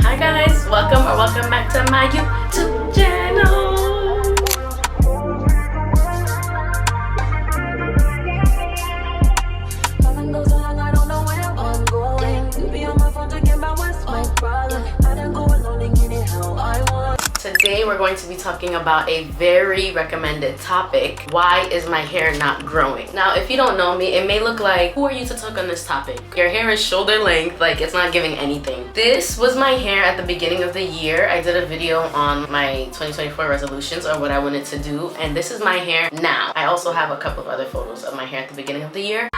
Hi guys, welcome back to my YouTube channel. Today we're going to be talking about a very recommended topic. Why is my hair not growing? Now, if you don't know me, it may look like, who are you to talk on this topic? Your hair is shoulder length, like it's not giving anything. This was my hair at the beginning of the year. I did a video on my 2024 resolutions or what I wanted to do, and this is my hair now. I also have a couple of other photos of my hair at the beginning of the year.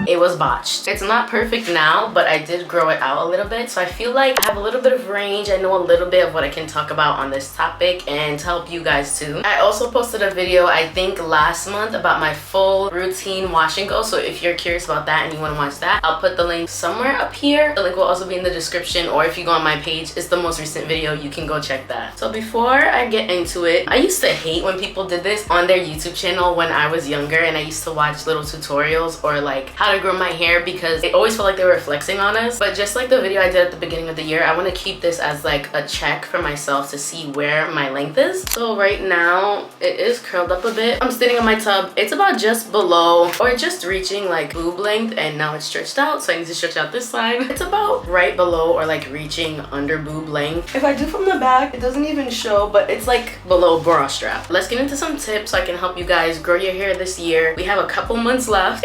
It was botched. It's not perfect now, but I did grow it out a little bit, so I feel like I have a little bit of range. I know a little bit of what I can talk about on this topic and to help you guys too. I also posted a video, I think last month, about my full routine wash and go, so if you're curious about that and you want to watch that, I'll put the link somewhere up here. The link will also be in the description, or if you go on my page, it's the most recent video. You can go check that. So before I get into it, I used to hate when people did this on their YouTube channel when I was younger, and I used to watch little tutorials or like how to grow my hair, because it always felt like they were flexing on us. But just like the video I did at the beginning of the year, I want to keep this as like a check for myself to see where my length is. So right now it is curled up a bit. I'm standing on my tub. It's about just below or just reaching like boob length, and now it's stretched out, so I need to stretch out this side. It's about right below or like reaching under boob length. If I do from the back, it doesn't even show, but it's like below bra strap. Let's get into some tips so I can help you guys grow your hair this year. We have a couple months left.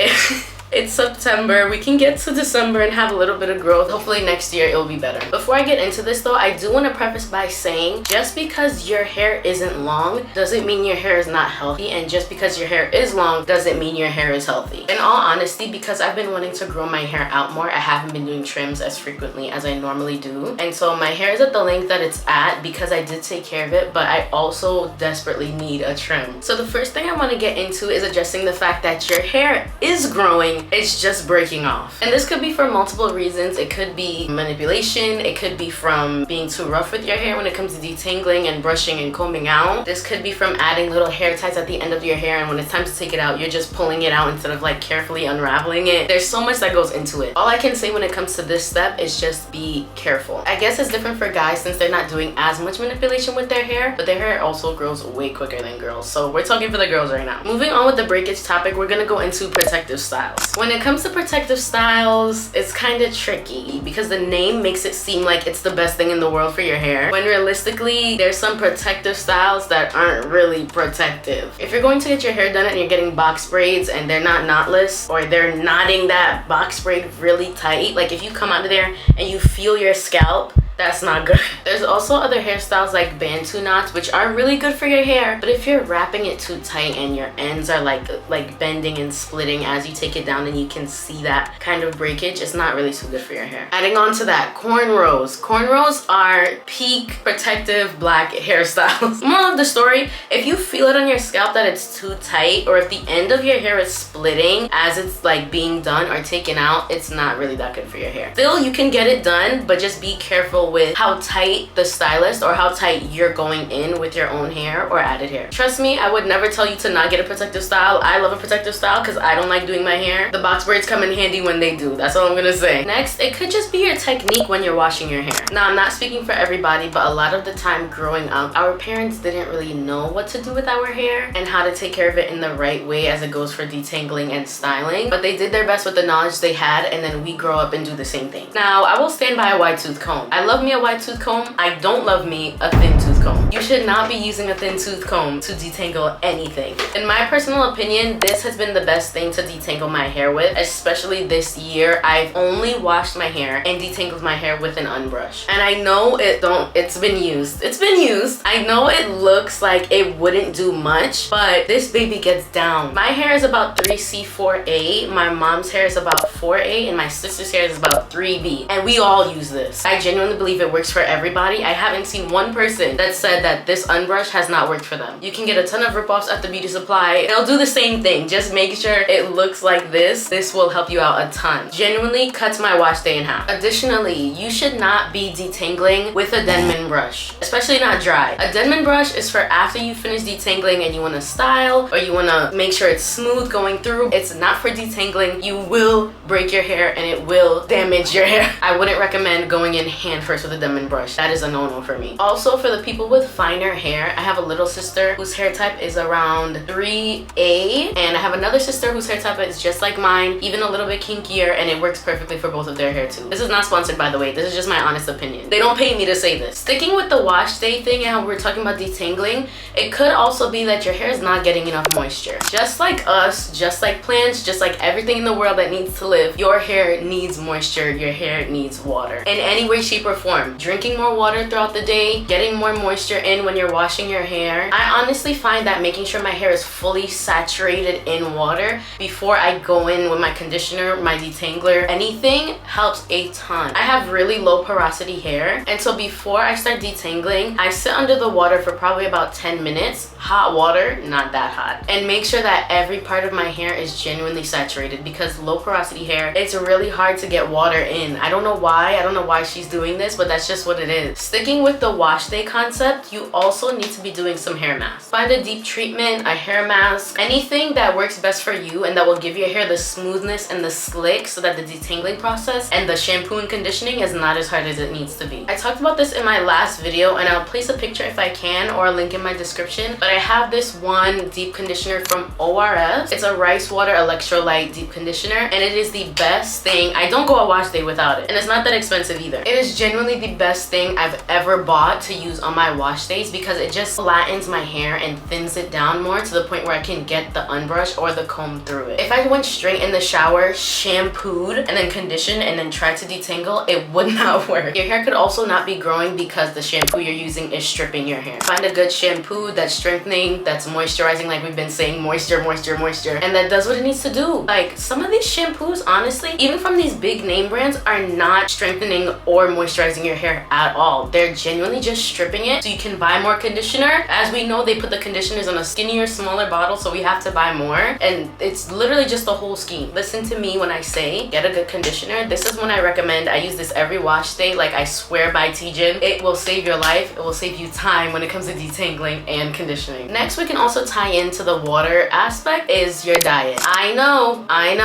It's September. We can get to December and have a little bit of growth. Hopefully next year it'll be better. Before I get into this though, I do want to preface by saying just because your hair isn't long doesn't mean your hair is not healthy, and just because your hair is long doesn't mean your hair is healthy. In all honesty, because I've been wanting to grow my hair out more, I haven't been doing trims as frequently as I normally do, and so my hair is at the length that it's at because I did take care of it, but I also desperately need a trim. So the first thing I want to get into is addressing the fact that your hair is growing, it's just breaking off. And this could be for multiple reasons. It could be manipulation, it could be from being too rough with your hair when it comes to detangling and brushing and combing out. This could be from adding little hair ties at the end of your hair, and when it's time to take it out, you're just pulling it out instead of like carefully unraveling it. There's so much that goes into it. All I can say when it comes to this step is just be careful. I guess it's different for guys since they're not doing as much manipulation with their hair, but their hair also grows way quicker than girls, so we're talking for the girls right now. Moving on with the breakage topic, we're gonna go into protective styles. When it comes to protective styles, it's kind of tricky because the name makes it seem like it's the best thing in the world for your hair, when realistically there's some protective styles that aren't really protective. If you're going to get your hair done and you're getting box braids and they're not knotless, or they're knotting that box braid really tight, like if you come out of there and you feel your scalp, that's not good. There's also other hairstyles like Bantu knots, which are really good for your hair, but if you're wrapping it too tight and your ends are like bending and splitting as you take it down, and you can see that kind of breakage, it's not really too good for your hair. Adding on to that, cornrows. Cornrows are peak protective black hairstyles. Moral of the story, if you feel it on your scalp that it's too tight, or if the end of your hair is splitting as it's like being done or taken out, it's not really that good for your hair. Still, you can get it done, but just be careful with how tight the stylist or how tight you're going in with your own hair or added hair. Trust me, I would never tell you to not get a protective style. I love a protective style because I don't like doing my hair. The box braids come in handy when they do. That's all I'm gonna say. Next, it could just be your technique when you're washing your hair. Now, I'm not speaking for everybody, but a lot of the time growing up, our parents didn't really know what to do with our hair and how to take care of it in the right way as it goes for detangling and styling, but they did their best with the knowledge they had, and then we grow up and do the same thing. Now, I will stand by a wide tooth comb. I love me a wide tooth comb. I don't love me a thin tooth comb. You should not be using a thin tooth comb to detangle anything. In my personal opinion, this has been the best thing to detangle my hair with, especially this year. I've only washed my hair and detangled my hair with an unbrush. And I know it's been used. It's been used. I know it looks like it wouldn't do much, but this baby gets down. My hair is about 3C 4A. My mom's hair is about 4A, and my sister's hair is about 3B. And we all use this. I genuinely believe believe it works for everybody. I haven't seen one person that said that this unbrush has not worked for them. You can get a ton of ripoffs at the beauty supply. They'll do the same thing. Just make sure it looks like this. This will help you out a ton. Genuinely cuts my wash day in half. Additionally, you should not be detangling with a Denman brush, especially not dry. A Denman brush is for after you finish detangling and you want to style, or you want to make sure it's smooth going through. It's not for detangling. You will break your hair and it will damage your hair. I wouldn't recommend going in hand first with a Denman brush. That is a no-no for me. Also, for the people with finer hair, I have a little sister whose hair type is around 3A, and I have another sister whose hair type is just like mine, even a little bit kinkier, and it works perfectly for both of their hair too. This is not sponsored, by the way. This is just my honest opinion. They don't pay me to say this. Sticking with the wash day thing and how we're talking about detangling, it could also be that your hair is not getting enough moisture. Just like us, just like plants, just like everything in the world that needs to live, your hair needs moisture, your hair needs water. In any way, shape, or form. Drinking more water throughout the day, getting more moisture in when you're washing your hair. I honestly find that making sure my hair is fully saturated in water before I go in with my conditioner, my detangler, anything helps a ton. I have really low porosity hair, and so before I start detangling, I sit under the water for probably about 10 minutes. Hot water, not that hot. And make sure that every part of my hair is genuinely saturated, because low porosity hair, it's really hard to get water in. I don't know why. I don't know why she's doing this, but that's just what it is. Sticking with the wash day concept, you also need to be doing some hair masks. Find a deep treatment, a hair mask, anything that works best for you and that will give your hair the smoothness and the slick so that the detangling process and the shampoo and conditioning is not as hard as it needs to be. I talked about this in my last video, and I'll place a picture if I can, or a link in my description, but I have this one deep conditioner from ORS. It's a rice water electrolyte deep conditioner, and it is the best thing. I don't go a wash day without it, and it's not that expensive either. It is genuinely the best thing I've ever bought to use on my wash days, because it just flattens my hair and thins it down more to the point where I can get the unbrush or the comb through it. If I went straight in the shower, shampooed, and then conditioned, and then tried to detangle, it would not work. Your hair could also not be growing because the shampoo you're using is stripping your hair. Find a good shampoo that's strengthening, that's moisturizing, like we've been saying, moisture, moisture, moisture, and that does what it needs to do. Like, some of these shampoos, honestly, even from these big name brands, are not strengthening or moisturizing your hair at all. They're genuinely just stripping it so you can buy more conditioner. As we know, they put the conditioners on a skinnier, smaller bottle, so we have to buy more, and it's literally just the whole scheme. Listen to me when I say get a good conditioner. This is one I recommend. I use this every wash day. Like, I swear by T-Jin, it will save your life. It will save you time when it comes to detangling and conditioning. Next, we can also tie into the water aspect is your diet. I know, I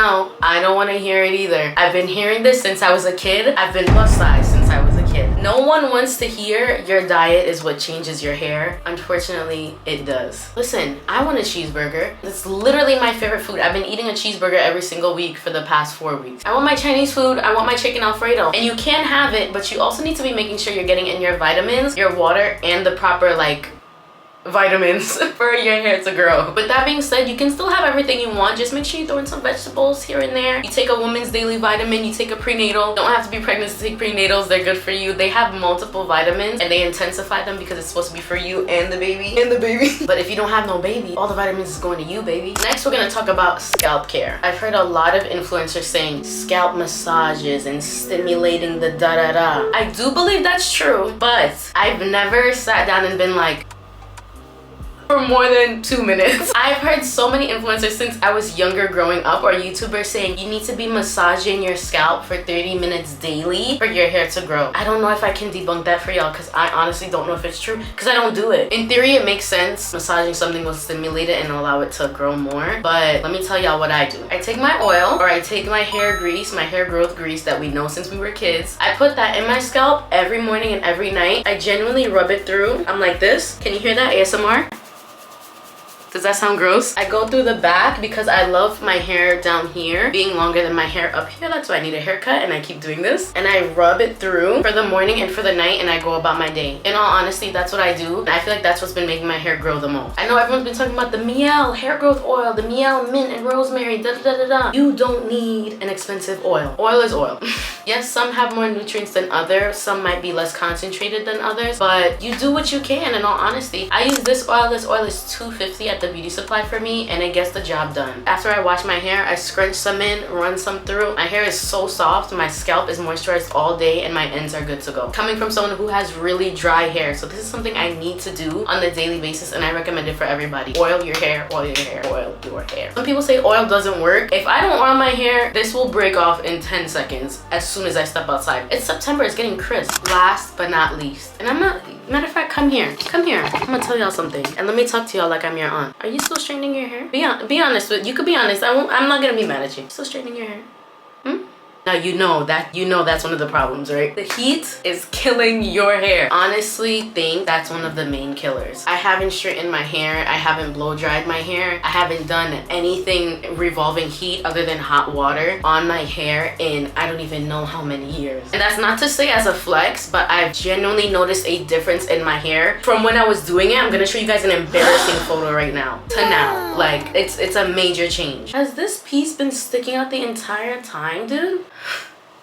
don't want to hear it either. I've been hearing this since I was a kid. I've been plus size since I was a kid. No one wants to hear your diet is what changes your hair. Unfortunately, it does. Listen, I want a cheeseburger. It's literally my favorite food. I've been eating a cheeseburger every single week for the past 4 weeks. I want my Chinese food. I want my chicken Alfredo. And you can have it, but you also need to be making sure you're getting in your vitamins, your water, and the proper, like, vitamins for your hair to grow. With that being said, you can still have everything you want. Just make sure you throw in some vegetables here and there. You take a woman's daily vitamin, you take a prenatal. Don't have to be pregnant to take prenatals. They're good for you. They have multiple vitamins, and they intensify them because it's supposed to be for you and the baby. But if you don't have no baby, all the vitamins is going to you, baby. Next, we're gonna talk about scalp care. I've heard a lot of influencers saying scalp massages and stimulating the da-da-da. I do believe that's true, but I've never sat down and been like, for more than 2 minutes. I've heard so many influencers since I was younger growing up, or YouTubers, saying you need to be massaging your scalp for 30 minutes daily for your hair to grow. I don't know if I can debunk that for y'all, because I honestly don't know if it's true, because I don't do it. In theory, it makes sense. Massaging something will stimulate it and allow it to grow more, but let me tell y'all what I do. I take my oil, or I take my hair grease, my hair growth grease that we know since we were kids. I put that in my scalp every morning and every night. I genuinely rub it through. I'm like this. Can you hear that ASMR? Does that sound gross? I go through the back because I love my hair down here being longer than my hair up here. That's why I need a haircut, and I keep doing this. And I rub it through for the morning and for the night, and I go about my day. In all honesty, that's what I do. And I feel like that's what's been making my hair grow the most. I know everyone's been talking about the Miel hair growth oil, the Miel mint and rosemary, da da da da da. You don't need an expensive oil. Oil is oil. Yes, some have more nutrients than others. Some might be less concentrated than others, but you do what you can. In all honesty, I use this oil. This oil is $2.50 at the the beauty supply for me, and it gets the job done. After I wash my hair, I scrunch some in, run some through. My hair is so soft, my scalp is moisturized all day, and my ends are good to go. Coming from someone who has really dry hair, so this is something I need to do on a daily basis, and I recommend it for everybody. Oil your hair, oil your hair, oil your hair. Some people say oil doesn't work. If I don't oil my hair, this will break off in 10 seconds as soon as I step outside. It's September, it's getting crisp. Last but not least, and I'm not, matter of fact, come here. I'm gonna tell y'all something, and let me talk to y'all like I'm your aunt. Are you still straightening your hair? Be honest with, you could be honest. I'm not gonna be mad at you. Still straightening your hair? Now you know that's one of the problems, right? The heat is killing your hair. Honestly, think that's one of the main killers. I haven't straightened my hair. I haven't blow dried my hair. I haven't done anything revolving heat other than hot water on my hair in I don't even know how many years. And that's not to say as a flex, but I've genuinely noticed a difference in my hair from when I was doing it. I'm gonna show you guys an embarrassing photo right now to now. Like, it's a major change. Has this piece been sticking out the entire time, dude?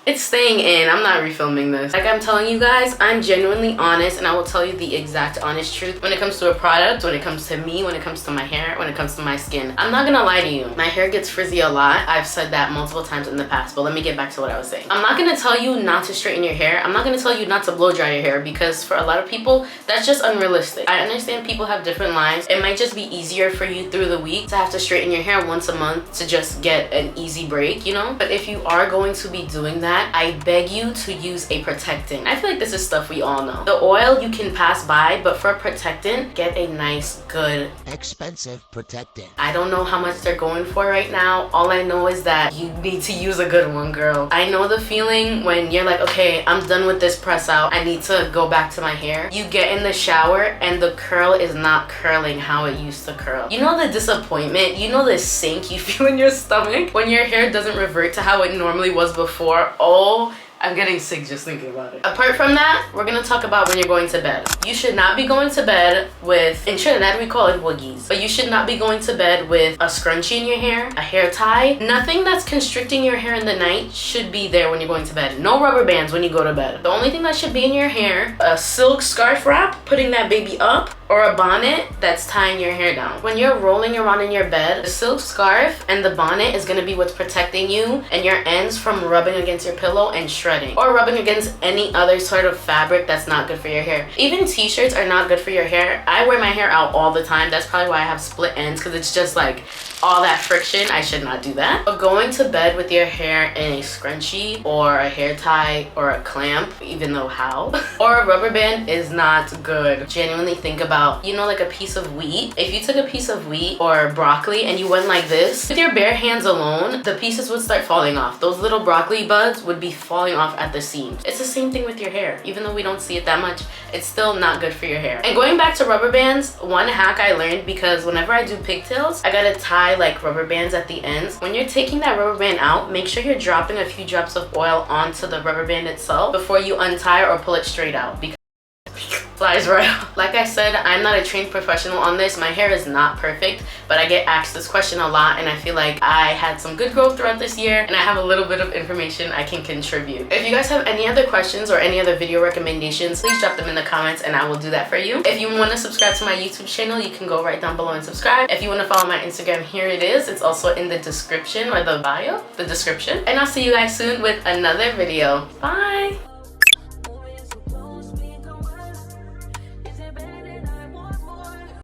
It's staying in. I'm not refilming this. Like I'm telling you guys, I'm genuinely honest, and I will tell you the exact honest truth when it comes to a product, when it comes to me, when it comes to my hair, when it comes to my skin. I'm not gonna lie to you. My hair gets frizzy a lot. I've said that multiple times in the past, but let me get back to what I was saying. I'm not gonna tell you not to straighten your hair. I'm not gonna tell you not to blow dry your hair, because for a lot of people, that's just unrealistic. I understand people have different lives. It might just be easier for you through the week to have to straighten your hair once a month to just get an easy break, you know? But if you are going to be doing that, I beg you to use a protectant. I feel like this is stuff we all know. The oil you can pass by, but for a protectant, get a nice, good, expensive protectant. I don't know how much they're going for right now. All I know is that you need to use a good one, girl. I know the feeling when you're like, okay, I'm done with this press out. I need to go back to my hair. You get in the shower and the curl is not curling how it used to curl. You know the disappointment? You know the sink you feel in your stomach when your hair doesn't revert to how it normally was before? Oh, I'm getting sick just thinking about it. Apart from that, we're gonna talk about when you're going to bed. You should not be going to bed with, in Trinidad we call it woogies, but you should not be going to bed with a scrunchie in your hair, a hair tie. Nothing that's constricting your hair in the night should be there when you're going to bed. No rubber bands when you go to bed. The only thing that should be in your hair, a silk scarf wrap, putting that baby up, or a bonnet that's tying your hair down. When you're rolling around in your bed, the silk scarf and the bonnet is gonna be what's protecting you and your ends from rubbing against your pillow and shredding, or rubbing against any other sort of fabric that's not good for your hair. Even t-shirts are not good for your hair. I wear my hair out all the time. That's probably why I have split ends, because it's just like all that friction. I should not do that. But going to bed with your hair in a scrunchie or a hair tie or a clamp, even though how, or a rubber band is not good. Genuinely think about, you know, like a piece of wheat. If you took a piece of wheat or broccoli and you went like this, with your bare hands alone, the pieces would start falling off. Those little broccoli buds would be falling off at the seams. It's the same thing with your hair. Even though we don't see it that much, it's still not good for your hair. And going back to rubber bands, one hack I learned, because whenever I do pigtails, I gotta tie like rubber bands at the ends. When you're taking that rubber band out, make sure you're dropping a few drops of oil onto the rubber band itself before you untie or pull it straight out, because flies right out. Like I said, I'm not a trained professional on this. My hair is not perfect, but I get asked this question a lot, and I feel like I had some good growth throughout this year, and I have a little bit of information I can contribute. If you guys have any other questions or any other video recommendations, please drop them in the comments and I will do that for you. If you want to subscribe to my YouTube channel, you can go right down below and subscribe. If you want to follow my Instagram, here it is. It's also in the description, or the bio, the description. And I'll see you guys soon with another video. Bye!